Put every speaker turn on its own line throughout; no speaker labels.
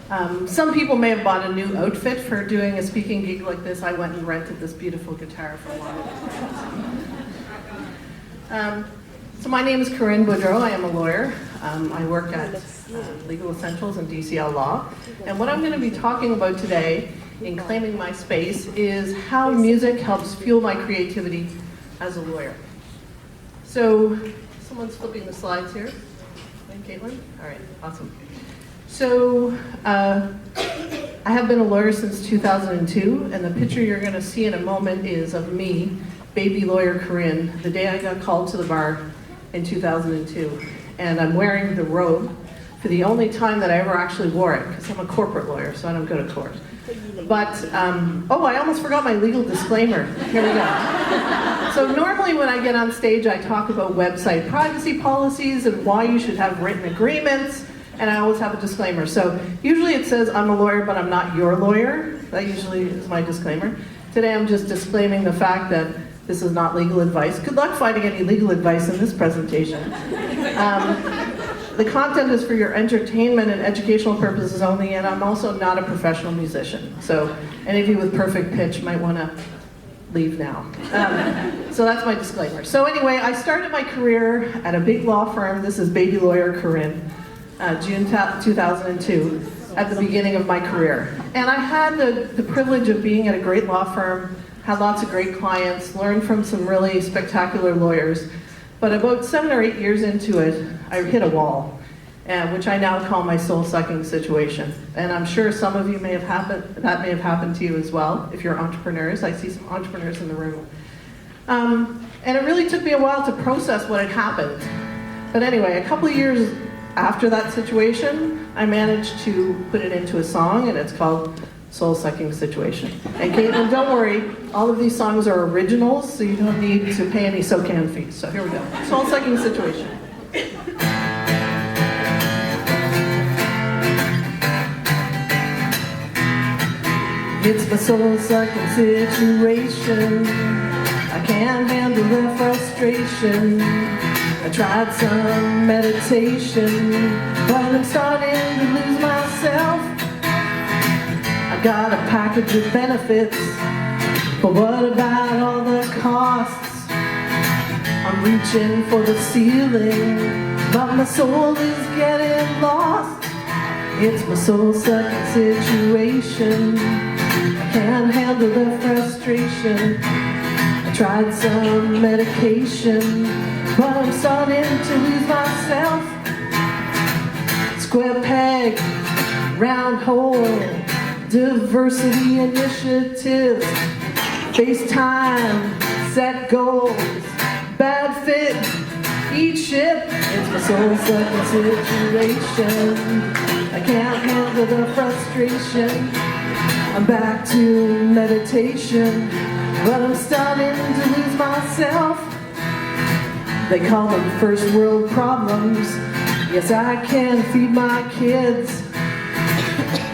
Some people may have bought a new outfit for doing a speaking gig like this. I went and rented this beautiful guitar for one. So my name is Corinne Boudreau. I am a lawyer. I work at Legal Essentials and DCL Law. And what I'm going to be talking about today in Claiming My Space is how music helps fuel my creativity as a lawyer. So, someone's flipping the slides here. Caitlin? All right, awesome. So, I have been a lawyer since 2002, and the picture you're going to see in a moment is of me, baby lawyer Corinne, the day I got called to the bar in 2002. And I'm wearing the robe for the only time that I ever actually wore it, because I'm a corporate lawyer, so I don't go to court. But, oh, I almost forgot my legal disclaimer. Here we go. So normally when I get on stage, I talk about website privacy policies and why you should have written agreements, and I always have a disclaimer. So usually it says, I'm a lawyer, but I'm not your lawyer. That usually is my disclaimer. Today I'm just disclaiming the fact that this is not legal advice. Good luck finding any legal advice in this presentation. The content is for your entertainment and educational purposes only, and I'm also not a professional musician. So any of you with perfect pitch might want to leave now. So that's my disclaimer. So anyway, I started my career at a big law firm. This is baby lawyer Corinne, June 2002, at the beginning of my career. And I had the privilege of being at a great law firm, had lots of great clients, learned from some really spectacular lawyers. But about 7 or 8 years into it, I hit a wall, which I now call my soul-sucking situation. And I'm sure some of you may have happened to you as well, if you're entrepreneurs. I see some entrepreneurs in the room. And it really took me a while to process what had happened. But anyway, a couple of years after that situation, I managed to put it into a song, and it's called Soul-Sucking Situation. And Caitlin, don't worry, all of these songs are originals, so you don't need to pay any SOCAN fees. So here we go. Soul-Sucking Situation. It's my soul-sucking situation. I can't handle the frustration. I tried some meditation, but I'm starting to lose myself. I got a package of benefits, but what about all the costs? I'm reaching for the ceiling, but my soul is getting lost. It's my soul-sucking situation. I can't handle the frustration. I tried some medication, but I'm starting to lose myself. Square peg, round hole, diversity initiatives, FaceTime, set goals, bad fit, eat shit. It's my soul-sucking situation. I can't handle the frustration. I'm back to meditation, but I'm starting to lose myself. They call them first world problems. Yes, I can feed my kids,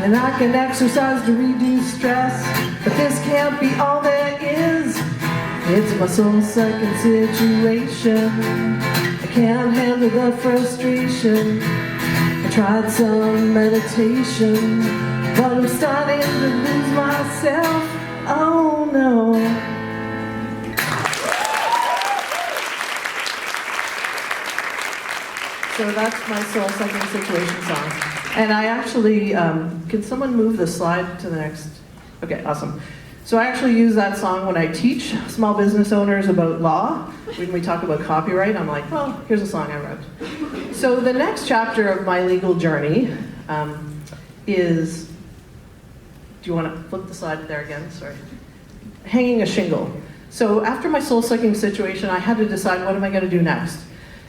and I can exercise to reduce stress, but this can't be all there is. It's my soul-sucking situation. I can't handle the frustration. I tried some meditation, but I'm starting to lose myself. Oh no. So that's my soul-sucking situation song. And I actually, can someone move the slide to the next? Okay, awesome. So I actually use that song when I teach small business owners about law. When we talk about copyright, I'm like, well, here's a song I wrote. So the next chapter of my legal journey is, do you want to flip the slide there again? Sorry. Hanging a shingle. So after my soul-sucking situation, I had to decide, what am I going to do next?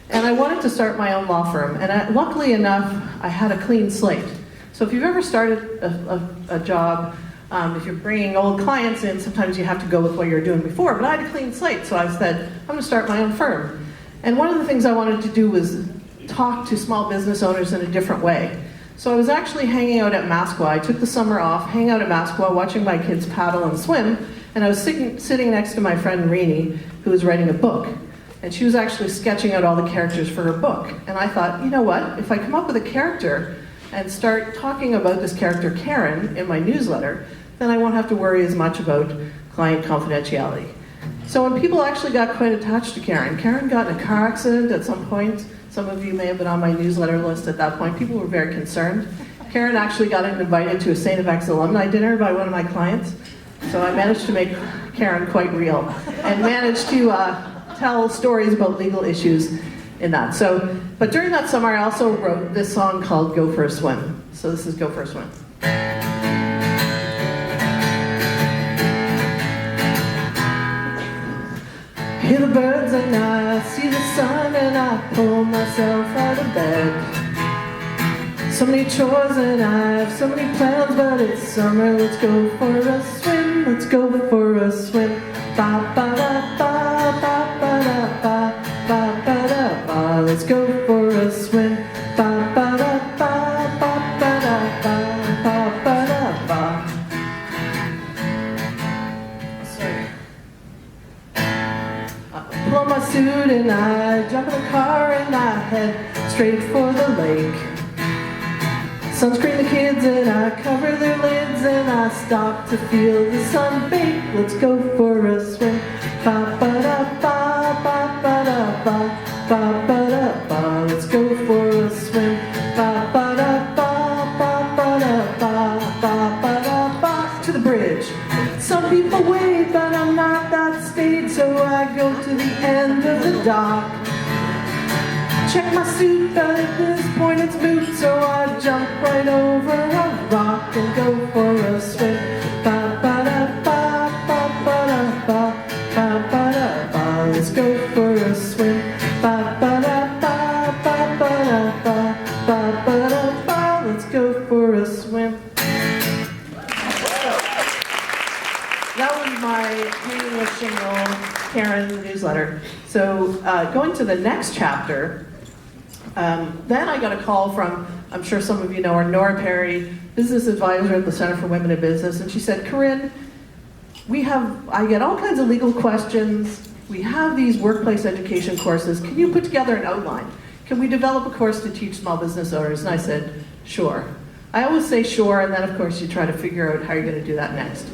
And I wanted to start my own law firm. And luckily enough, I had a clean slate. So if you've ever started a job, if you're bringing old clients in, sometimes you have to go with what you were doing before. But I had a clean slate, so I said, I'm going to start my own firm. And one of the things I wanted to do was talk to small business owners in a different way. So I was actually hanging out at Masqua. I took the summer off, hanging out at Masqua, watching my kids paddle and swim, and I was sitting next to my friend Rini, who was writing a book. And she was actually sketching out all the characters for her book. And I thought, you know what, if I come up with a character and start talking about this character Karen in my newsletter, then I won't have to worry as much about client confidentiality. So when people actually got quite attached to Karen, Karen got in a car accident at some point. Some of you may have been on my newsletter list at that point. People were very concerned. Karen actually got invited to a St. FX alumni dinner by one of my clients. So I managed to make Karen quite real and managed to tell stories about legal issues in that. So, but during that summer, I also wrote this song called Go For A Swim. So this is Go For A Swim. Hear the birds and I see the sun and I pull myself out of bed. So many chores and I have so many plans, but it's summer, let's go for a swim, let's go for a swim. Ba ba da ba ba ba da ba ba ba da ba. Let's go for a swim. Ba ba da ba ba ba da ba ba ba da ba. Sorry. Pull on my suit and I jump in the car and I head straight for the lake. Sunscreen the kids and I cover their lids and I stop to feel the sun bake. Let's go for a swim. Ba ba da ba ba ba da ba ba ba da ba. Let's go for a swim. Ba ba da ba ba ba da ba ba ba da ba. To the bridge. Some people wait, but I'm not that staid, so I go to the end of the dock. Check my suit, but at this point it's moot, so I jump right over a rock and go for a swim. Ba ba da ba ba ba da ba ba ba da ba. Let's go for a swim. Ba ba da ba ba ba da ba ba ba da ba. Let's go for a swim. That was my Hanging with Shingle Karen newsletter. So going to the next chapter. Then I got a call from, I'm sure some of you know her, Nora Perry, business advisor at the Center for Women in Business, and she said, Corinne, I get all kinds of legal questions, we have these workplace education courses, can you put together an outline? Can we develop a course to teach small business owners? And I said, sure. I always say sure, and then of course you try to figure out how you're going to do that next.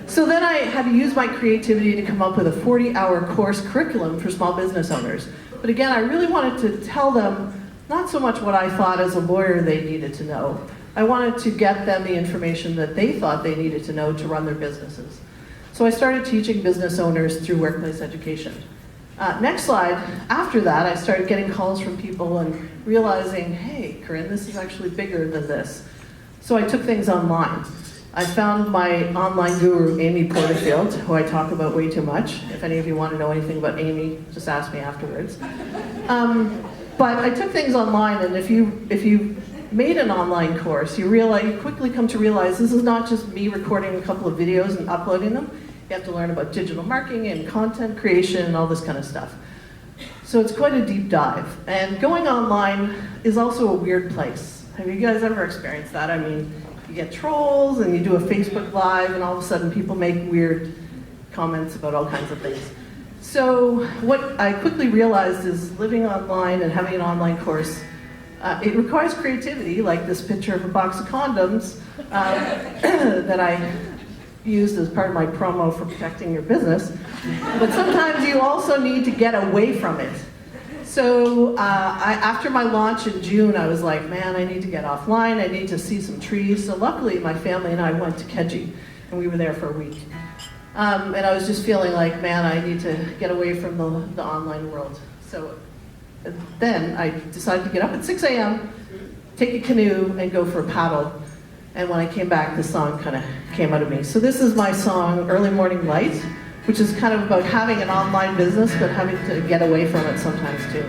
So then I had to use my creativity to come up with a 40-hour course curriculum for small business owners. But again, I really wanted to tell them not so much what I thought as a lawyer they needed to know. I wanted to get them the information that they thought they needed to know to run their businesses. So I started teaching business owners through workplace education. Next slide. After that, I started getting calls from people and realizing, hey, Corinne, this is actually bigger than this. So I took things online. I found my online guru, Amy Porterfield, who I talk about way too much. If any of you want to know anything about Amy, just ask me afterwards. But I took things online, and if you made an online course, you quickly come to realize this is not just me recording a couple of videos and uploading them. You have to learn about digital marketing and content creation and all this kind of stuff. So it's quite a deep dive. And going online is also a weird place. Have you guys ever experienced that? I mean, you get trolls and you do a Facebook Live and all of a sudden people make weird comments about all kinds of things. So what I quickly realized is living online and having an online course, it requires creativity, like this picture of a box of condoms that I used as part of my promo for protecting your business. But sometimes you also need to get away from it. So after my launch in June, I was like, man, I need to get offline. I need to see some trees. So luckily, my family and I went to Keji, and we were there for a week. And I was just feeling like, man, I need to get away from the online world. So then I decided to get up at 6 a.m., take a canoe, and go for a paddle. And when I came back, the song kind of came out of me. So this is my song, Early Morning Light, which is kind of about having an online business, but having to get away from it sometimes too.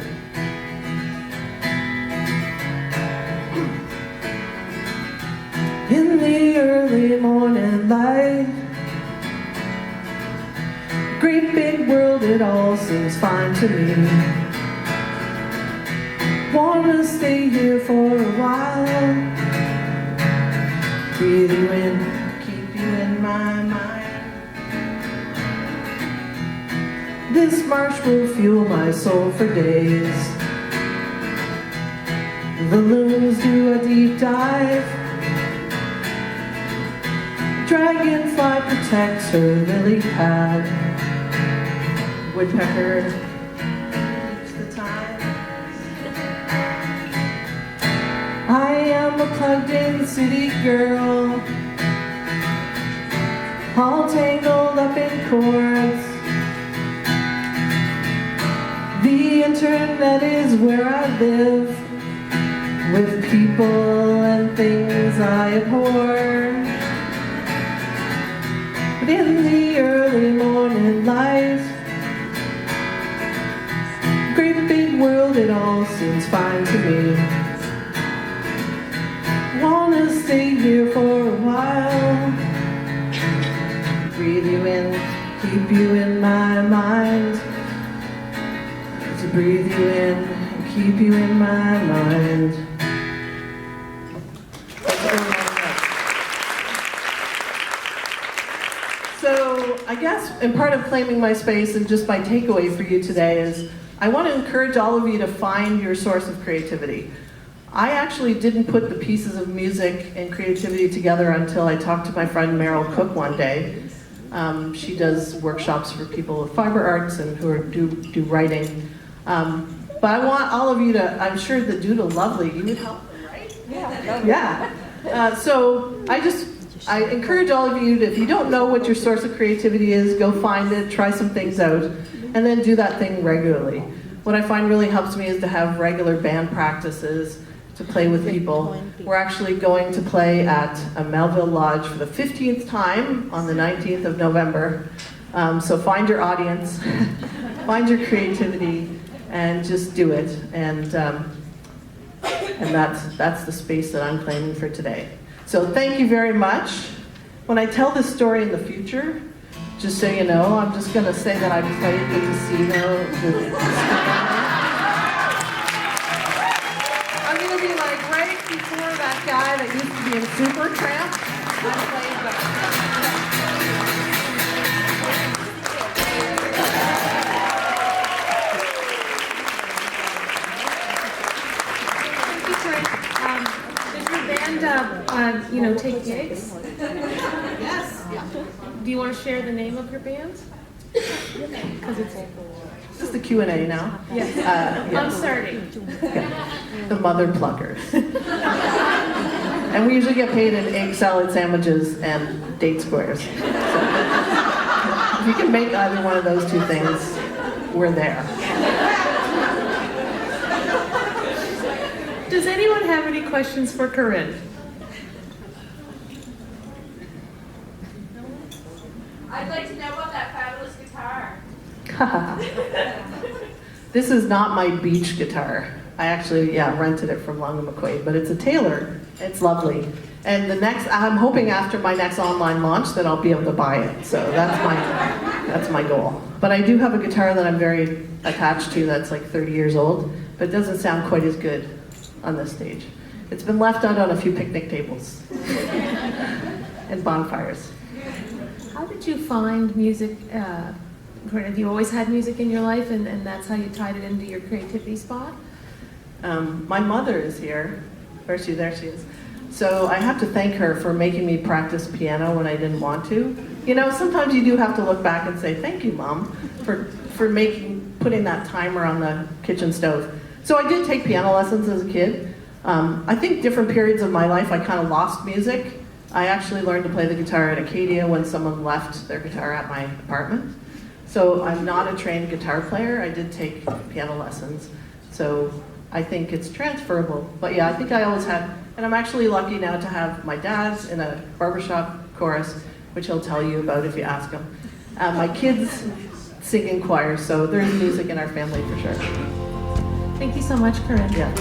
In the early morning light, great big world, it all seems fine to me. Wanna stay here for a while, breathe you in, keep you in my mind. This march will fuel my soul for days. The loons do a deep dive. Dragonfly protects her lily pad. Woodpecker keeps the time. I am a plugged-in city girl, all tangled up in cords. The internet is where I live, with people and things I abhor. But in the early morning light, great big world, it all seems fine to me. Wanna stay here for a while, breathe you in, keep you in my mind. To breathe you in, keep you in my mind. So I guess, and part of claiming my space and just my takeaway for you today is, I want to encourage all of you to find your source of creativity. I actually didn't put the pieces of music and creativity together until I talked to my friend Meryl Cook one day. She does workshops for people with fiber arts and who do writing. But I want all of you to, I'm sure the Doodle Lovely, you would help them, right? Yeah. So I encourage all of you to, if you don't know what your source of creativity is, go find it, try some things out, and then do that thing regularly. What I find really helps me is to have regular band practices, to play with people. We're actually going to play at a Melville Lodge for the 15th time on the 19th of November. So find your audience, find your creativity, and just do it. And that's the space that I'm claiming for today. So thank you very much. When I tell this story in the future, just so you know, I'm just going to say that I played the casino. I'm going to be like right before that guy that used to be in Supertramp. I played that.
Take gigs?
Yes.
Do you want to share the name of your band? Because it's
Is this the Q&A now?
yes.
Yes.
I'm starting.
The Mother Pluckers. And we usually get paid in egg salad sandwiches and date squares. So, if you can make either one of those two things, we're there.
Does anyone have any questions for Corinne?
I'd like to know about that fabulous guitar.
This is not my beach guitar. I actually, rented it from Long and McQuaid, but it's a Taylor. It's lovely. And I'm hoping after my next online launch that I'll be able to buy it. So that's my goal. But I do have a guitar that I'm very attached to that's like 30 years old, but it doesn't sound quite as good on this stage. It's been left out on a few picnic tables and bonfires.
How did you find music? Corinne, have you always had music in your life and that's how you tied it into your creativity spot?
My mother is here. There she is. So I have to thank her for making me practice piano when I didn't want to. You know, sometimes you do have to look back and say, thank you, Mom, for putting that timer on the kitchen stove. So I did take piano lessons as a kid. I think different periods of my life I kind of lost music. I actually learned to play the guitar at Acadia when someone left their guitar at my apartment. So I'm not a trained guitar player. I did take piano lessons. So I think it's transferable. But yeah, I think I always had, and I'm actually lucky now to have my dad's in a barbershop chorus, which he'll tell you about if you ask him. My kids sing in choir, so there's music in our family for sure.
Thank you so much, Corinne.
Yeah.